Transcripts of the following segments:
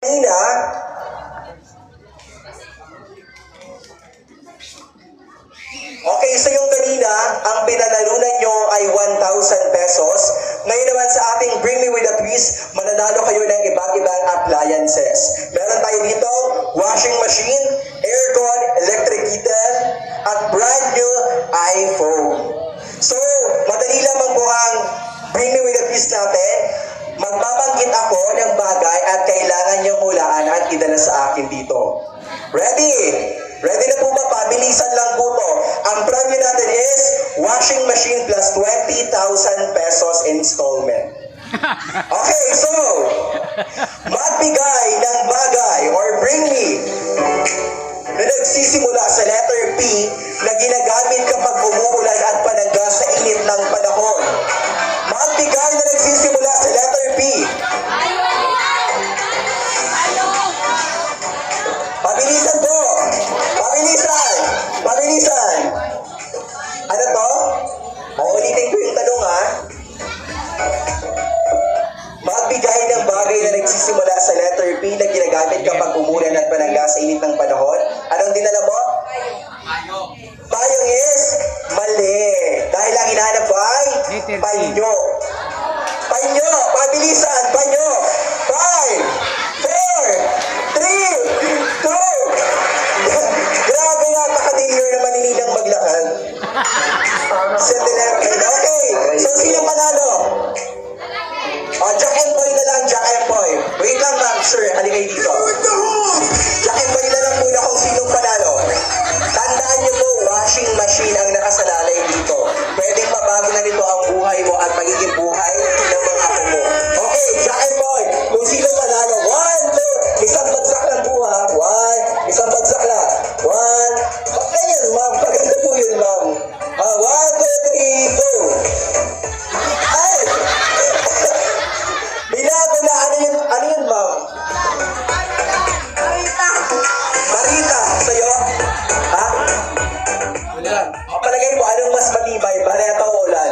kanina, okay, so yung kanina, ang pinanalunan nyo ay 1,000 pesos. Ngayon naman sa ating Bring Me With a Twist, mananalo kayo ng iba't ibang appliances. Meron tayo dito, washing machine, aircon, electric kettle, at brand new iPhone. So, madali lamang po ang Bring Me With a Twist natin. Magbabanggit ako ng bagay at kailangan niyong hulaan at idala sa akin dito. Ready? Ready na po ba? Pabilisan lang po to. Ang premyo natin is washing machine plus 20,000 pesos installment. Okay, so, magbigay ng bagay or bring me na nagsisimula sa letter P na ginagamit kapag umuulan at panangga sa init ng panahon. Magbigay na nagsisimula sa letter P. Pabilisan po! Pabilisan! Pabilisan! Ano to? Ulitin ko yung tanong ha. Magbigay ng bagay na nagsisimula sa letter P na ginagamit kapag umulan at panangga sa init ng panahon. Anong dinala mo? Payong. Payong is mali. Dahil ang hinahanap ko ay panyo. Panyo! Pabilisan! Panyo! 5, 4, 3, 2. Grabe nga, pakadiliyor na manininang maglakad. Set the left hand. Okay, so sino panalo? Jack and Boy na lang, Jack and Boy. Wait lang ma'am, sir, haligay dito. Jack and Boy na lang muna kung sinong panalo. Tandaan niyo po, washing machine ang nakasalalay dito. Pwedeng mabago na nito ang buhay mo at magiging buhay ng mga apo mo. Okay, Jack and Boy, kung sino panalo. 1, 2, isang bagsak lang po ha. 1, isang bagsak lang. 1, ayan ma'am, paganda po yun ma'am. 1, 2, 3, go! Ay! Binago na, ano yun ma'am? Barita, sa'yo? Ha? Ulan. Palagay mo, anong mas matibay? Bareta o ulan?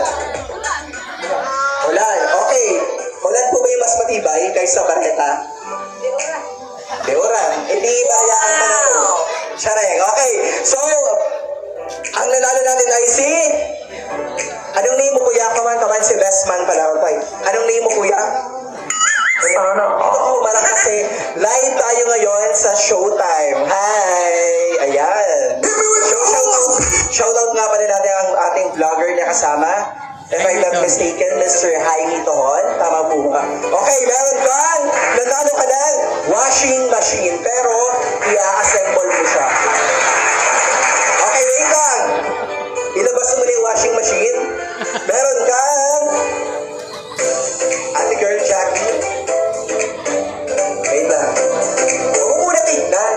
Ulan, okay. Ulan po ba yung mas matibay kaysa bareta? Deoran. Hindi barayaan ka na po. Shareng, okay. So, ang nanalo natin ay si... Anong name mo kuya? Kaman si best man pala. Okay. Anong name mo kuya? Ito ako marang kasi live tayo ngayon sa Showtime. Hi! Ayan. Shoutout nga pala natin ang ating vlogger na kasama. If I'm not mistaken, Mr. Jaime Tohon. Tama po ba? Okay, meron kang nanalo ka ng washing machine pero i-assemble mo siya. Okay, wait lang. Ilabas mo na yung washing machine. Meron kang ate girl Jackie. Wait lang. Huwag mo muna tignan.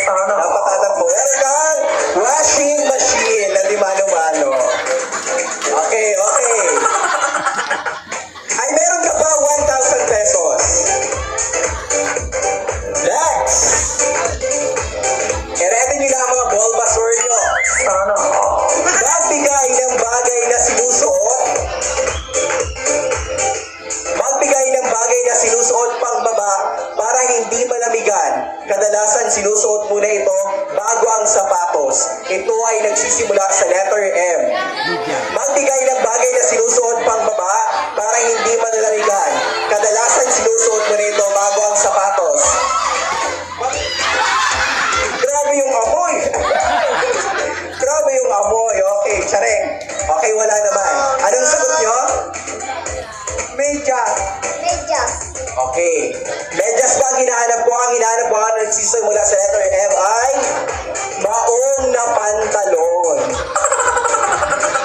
Napakatak mo. Meron kang washing machine na di mano-mano. Okay, okay. Ay, meron ka pa 1,000 pesos. Next. I-ready nyo lang ang mga ball basur nyo. Magbigay ng bagay na sinusuot. Magbigay ng bagay na sinusuot pang baba para hindi malamigan. Kadalasan sinusuot muna ito bago ang sapatos. Ito ay nagsisimula sa letter M. Magbigay ng bagay na sinusuot pang baba para hindi malamigan. Kadalasan sinusuot muna ito bago ang sapatos. Grabe yung amoy. Grabe yung amoy. Okay, Chareng. Okay, wala naman. Anong sagot nyo? Medyas. Medyas. Okay. Medyas ba ang hinahanap ko? Ang hinahanap ko ang nagsisimula sa letter M ay baong na pantalon.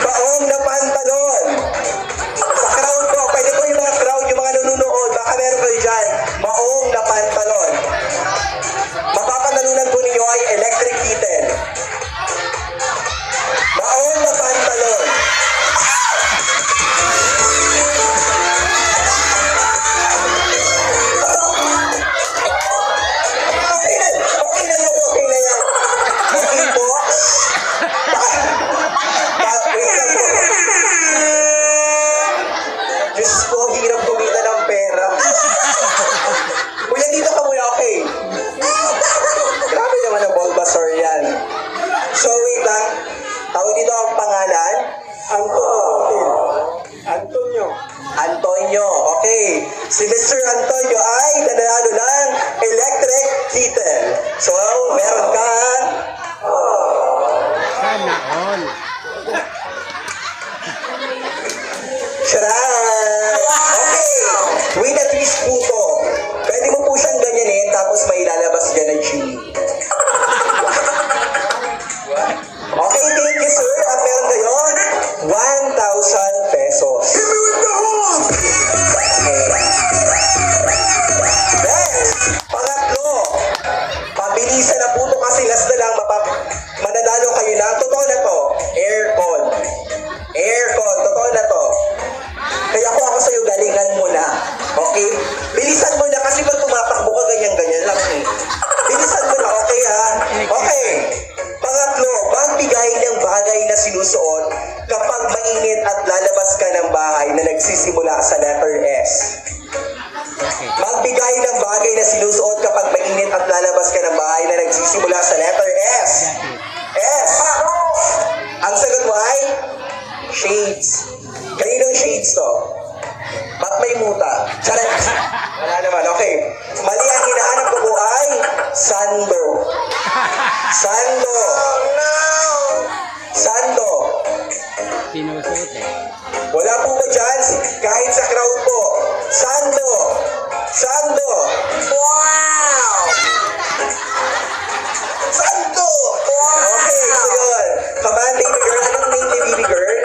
Baong na pantalon. Sa crowd ko, pwede po yung mga crowd, yung mga nanonood, baka meron kayo dyan, baong na pantalon. Mapapanalunan po ninyo ay electric kettle. Baong na pantalon. Okay na yan. kwento nyo ay nanalo ng electric kettle. So, meron kang Sana all. Charan! Okay! With a twist po to. Pwede mo po siyang ganyanin tapos may lalabas dyan ng chili. Okay, thank you sir. At meron kayo 1,000 pesos. Next, pangatlo. Pabilisan na po to kasi last na lang mananalo kayo ng totoo na to. Aircon. Aircon, totoo na to. Kaya ako sa'yo, galingan mo na. Okay? Bilisan mo na kasi pag tumatakbo ka ganyan-ganyan lang eh. Bilisan mo na, okay ha? Okay. Pangatlo, magbigay ng bagay na sinusuot kapag mainit at lalabas ka ng bahay na nagsisimula sa letter S. Magbigay ng bagay na sinusuot kapag mainit at lalabas ka ng bahay na nagsisimula sa letter S. S. Ang sagot mo ay shades. Kaninong shades to? Ba't may muta? Charet! Wala naman, okay. Mali ang hinahanap ko po ay sando. Sando. Sando. Sinusot eh. Wala po ba dyan? Kahit sa crowd po. Sando. Sando. Wow! Sando! Okay, so yun. Come on, baby girl. Anong name ni baby girl?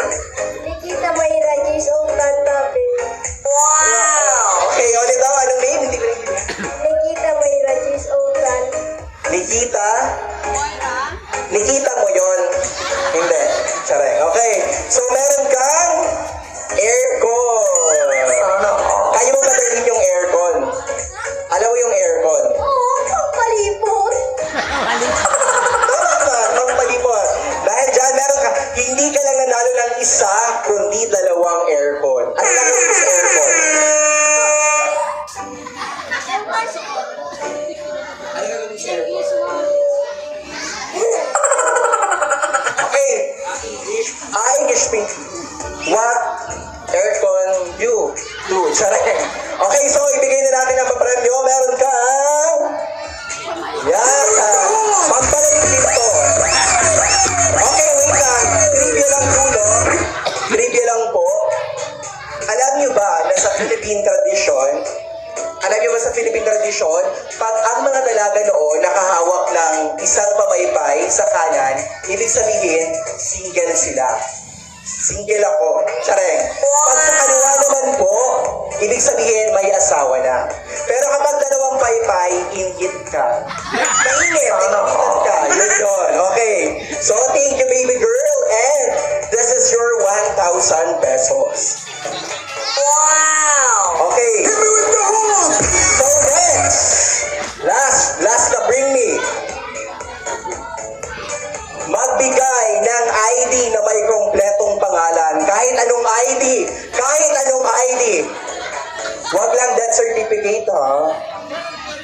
Nikita Mayra, Jason Tantape. Okay, ulit daw. Anong name? Hindi ko naiintindihan. Nikita Mayra, Jason Tan. Nikita? Nikita mo yon? Hindi. Tsare. Okay. So, meron kang aircon. Kaya mo ba dalhin yung aircon? Alam mo yung aircon? Oo, pagpalipot. Pampalipot. Dahil dyan, meron ka. Hindi ka lang nanalo ng isa, kundi dalawang aircon. Ano lang yung isa aircon? Okay. I speak. What aircon you do? Tsare. Okay, so ibigay na natin ang papremyo. Meron kang yan. Pampalalim dito. Okay, wait lang. Trivia lang po, no? Trivia lang po. Alam niyo ba na sa Philippine tradition, pag ang mga dalaga noon nakahawak ng isang pamaypay sa kanan, ibig sabihin, single sila. Single ako. Tsareng. Pag sa kaliwa naman po, ibig sabihin, may asawa na. Pero kapag dalawang paypay, ingit ka. Mainit, ingit ka. Yun. Okay. So, thank you, baby girl. And this is your 1,000 pesos. Wow! Okay. So, next. Last na bring me. Magbigay ng ID na may kompletong pangalan. Kahit anong ID. Kahit anong ID. Huwag lang death certificate, ha?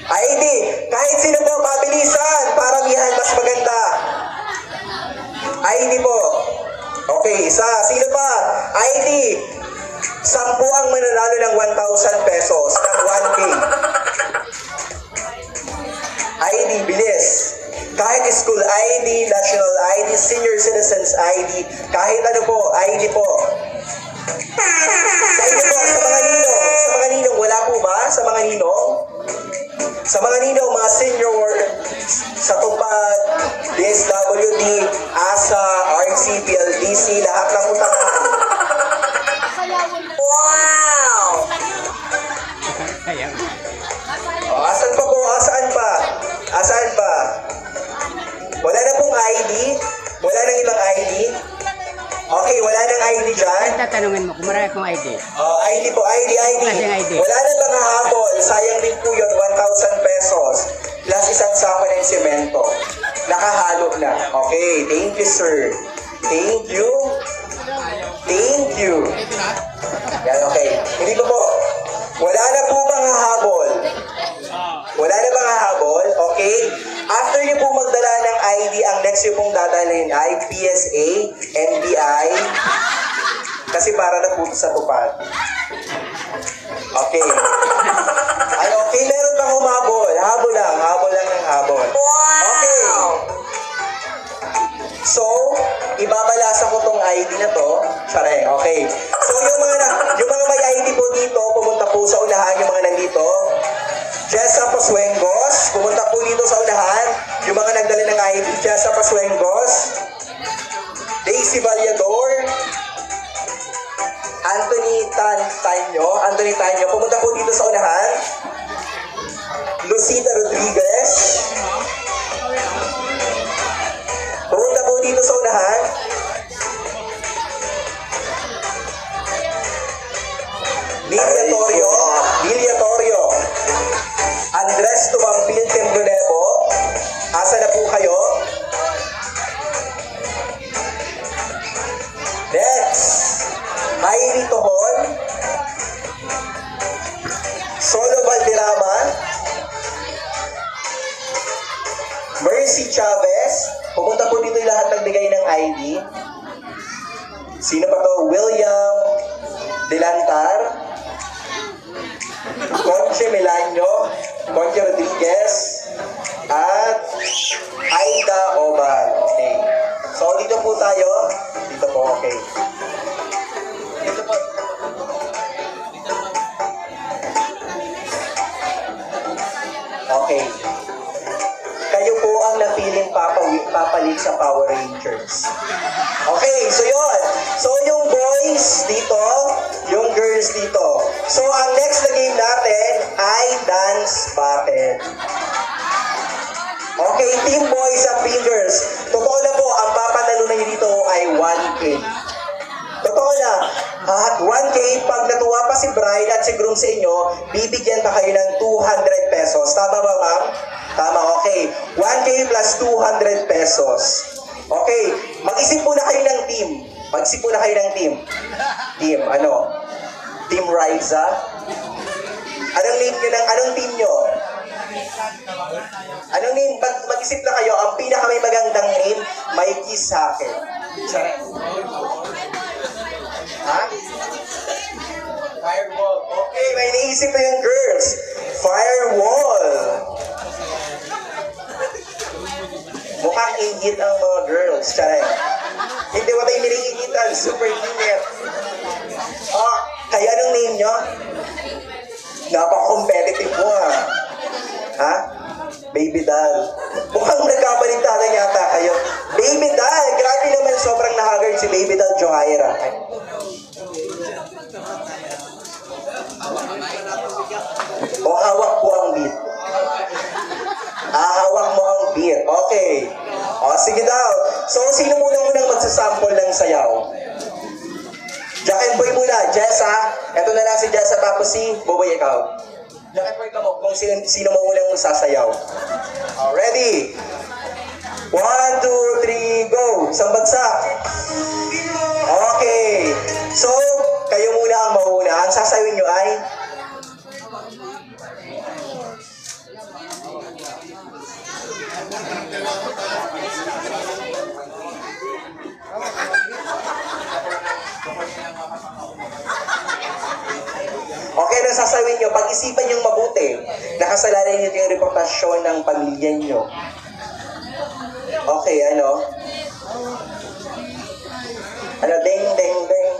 ID. Kahit sino po, mabilisan. Paramihan, mas maganda. ID po. Okay, isa. Sino pa? ID. 10 ang mananalo ng 1,000 pesos. Ng 1K. ID, bilis. Kahit school ID, national ID, senior citizens ID, kahit ano po, ID po. Sa inyo po, sa mga ninong. Sa mga ninong, wala po ba? Sa mga ninong? Sa mga ninong, mga senior, sa tupad, DSWD, ASA, RC, PLDC, lahat ng utangan. Wow! Ayaw. Asan pa po? Asaan pa? Asaan pa? Wala na pong ID? Wala nang ibang ID? Okay, wala nang ID dyan? Tatanungin mo kung marami akong ID. ID po, ID. Klaseng ID. Wala na mga habol. Sayang din po yun, 1,000 pesos. Plus isang sako ng semento. Nakahalo na. Okay, thank you, sir. Thank you. Thank you. Yan, okay. Hindi pa po. Wala na po mga habol. Wala na mga habol, okay? After niyo po magdala ng ID, ang next niyo pong dadalhin ay PSA, NBI, kasi para na po sa tupad. Okay. Jessa Pasuengos, pumunta po dito sa unahan. Yung mga nagdala ng ID, Jessa Pasuengos. Daisy Vallador. Anthony Tanyo, pumunta po dito sa unahan. Lucita Rodriguez. Pumunta po dito sa unahan. Lilia Torio. Andres Tumampil Tembronebo. Asa na po kayo? Next. Heidi Tohon. Solo Valderrama. Mercy Chavez. Pumunta po dito yung lahat nagbigay ng ID. Sino pa to? William Delantar. Conche Melanio. Conche Rodriguez. At Aida Oban. Okay. So, dito po tayo. Dito po, okay. Dito po. Okay. Kayo po ang napiling papalit sa Power Rangers. Okay, so yun. So yung boys dito, yung girls dito. So ang next na game natin ay dance battle. Okay, team boys at team girls. Totoo na po, ang papanalunan niyo dito ay 1K. Totoo na. At 1K, pag natuwa pa si bride at si groom sa inyo, bibigyan pa kayo ng 200 pesos. Tama ba, ma'am? Tama, okay. 1K plus 200 pesos. Okay, mag-isip po na kayo ng team. Mag-isip po na kayo ng team. Team, ano? Team Riza? Anong name nyo anong team nyo? Anong name? Mag-isip na kayo. Ang pinaka may magandang name, may kiss sa akin. Charet. Ha? Firewall. Okay, may naisip na yung girls. Firewall. Mukhang ingit ang mga girls. Charet. Hindi mo tayo niliingitan. Super init. Ah, kaya anong name nyo? Napaka-competitive mo ha? Baby doll. Mukhang nagkabaligtaran yata kayo. Baby doll. Grabe naman, sobrang nakagard si Baby doll Johaira. O hawak po ang beat. Hawak mo ang beat. Okay. O sige daw. So sino munang magsasample ng sayaw? Jack and Boy muna. Jessa. Ito na lang si Jessa tapos si Boboy ikaw. Jack and Boy ka mo kung sino mo unang sasayaw. Ready? 1, 2, 3, go! Isang bagsak. Okay. So, kayo muna ang mauna. Ang sasawin nyo ay okay, na sasawin nyo, pag-isipan nyo mabuti, nakasalanan nyo yung reputasyon ng pamilya nyo. Okay, ano? Ano, ding, ding, ding.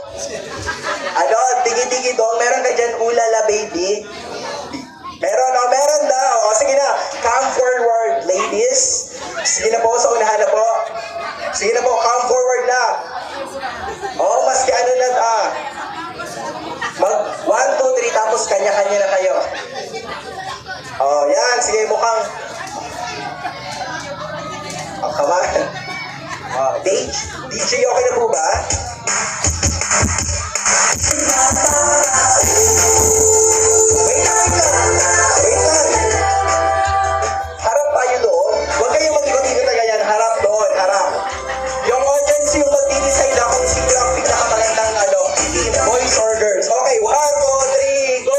Ano, digi-digi dong, meron ka dyan, ulala baby? Meron, meron daw. O, sige na, come forward, ladies. Sige na po, sa unahan na po. Sige na po, come forward na. O, maski ano na, mag 1, 2, 3, tapos kanya-kanya na kayo. Oh, yan. Sige, mukhang. Oh, come on. Oh, DJ, okay na po ba? Wait lang. Harap tayo doon. Huwag kayong mag-ikot-ikot na ganyan. Harap doon, harap. Yung audience yung mag-decide na kung sino ang pinakamagandang team, boys or girls. Okay, 1, 2, 3, go!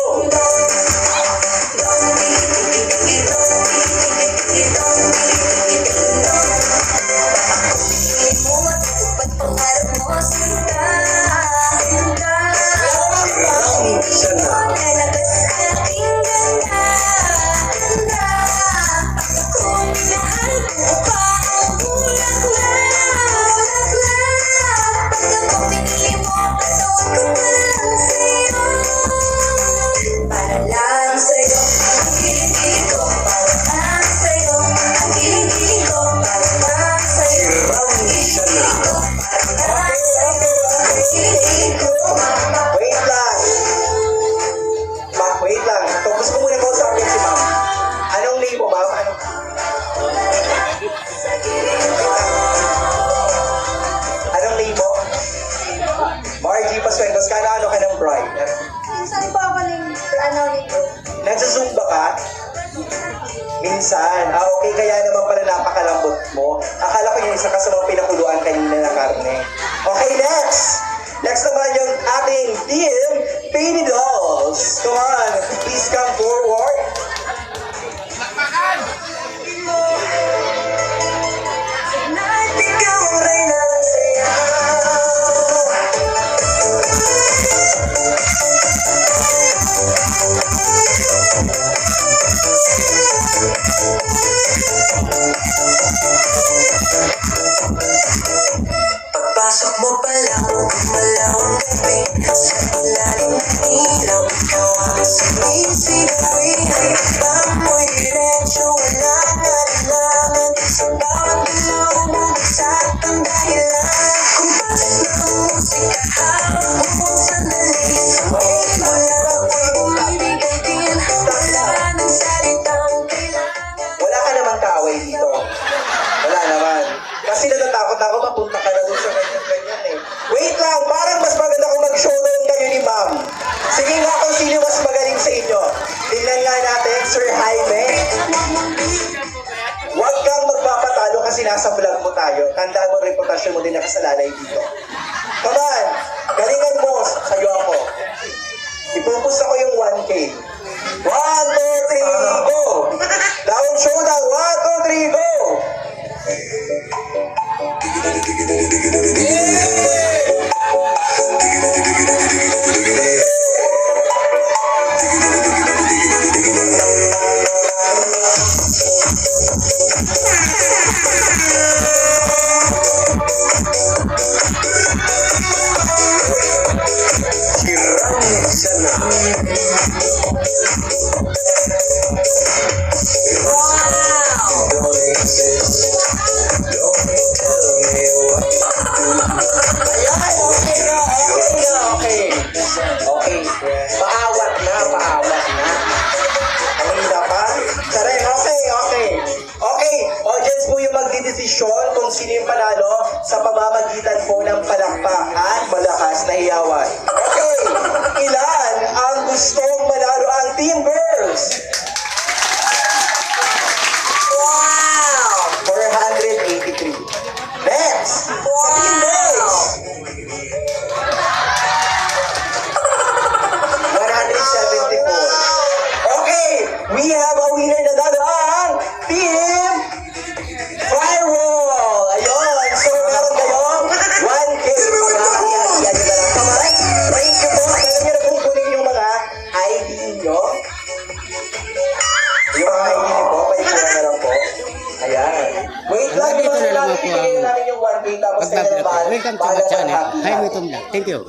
Minsan. Okay, kaya naman pala napakalambot mo. Akala ko yung isa ka sa mga pinakuluan kanina na karne. Okay, next! Next naman yung ating team, Baby Dolls. Come on, please come forward. Ikaw ang reyna ng sayaw. Pagpasok mo pa lang, gumalaw ang gabi. Sa ilalim ng ilaw, ikaw ang sumisigaw. Amoy diretso, wala na langan. Sa bawat galaw mo, magsat ang dahilan. Kung pasis na ang musika, habang kung sandali. Sabay mo lang ako'y bumibigay din. Wala nang salitang kailangan. Wala ka namang kaaway dito. Wala naman. Kasi natatakot ako mapunta ka na doon sa ganyan-ganyan eh. Wait lang, parang mas maganda kung mag-showdown kayo ni ma'am. Sige nga kung sino mas magaling sa inyo. Tingnan nga natin, Sir Jaime. Huwag kang magpapatalo kasi nasa vlog mo tayo. Tandaan mo, reputasyon mo din nakasalalay dito. Come on, galingan mo. Sa'yo ako. Ipupus ako yung 1K. 1, 2, 3, go! Down showdown, 1, 2, 3, go! Okay. Paawat na. Ang hila pa. Sareng, okay. Okay, audience po yung magdidesisyon kung sino yung panalo sa pamamagitan po ng palakpak at malakas na hiyawan. Okay, ilan ang gustong manalo ang Team Girls? Wow! 483. Next! Sa Team Boys! 174. Okay, we have a winner na ang Team Firewall. Ayun, so meron kayong 1K. Pag-aakyan nyo na lang. Kamay, thank you po. Alam nyo na kung kunin yung mga ID nyo. Yung mga ID nyo po, paikuha na lang po. Ayan. Wait lang, Dito na lang ako namin yung 1K tapos kayo na Welcome to my channel. Hi, Mutum Vlog. Thank you.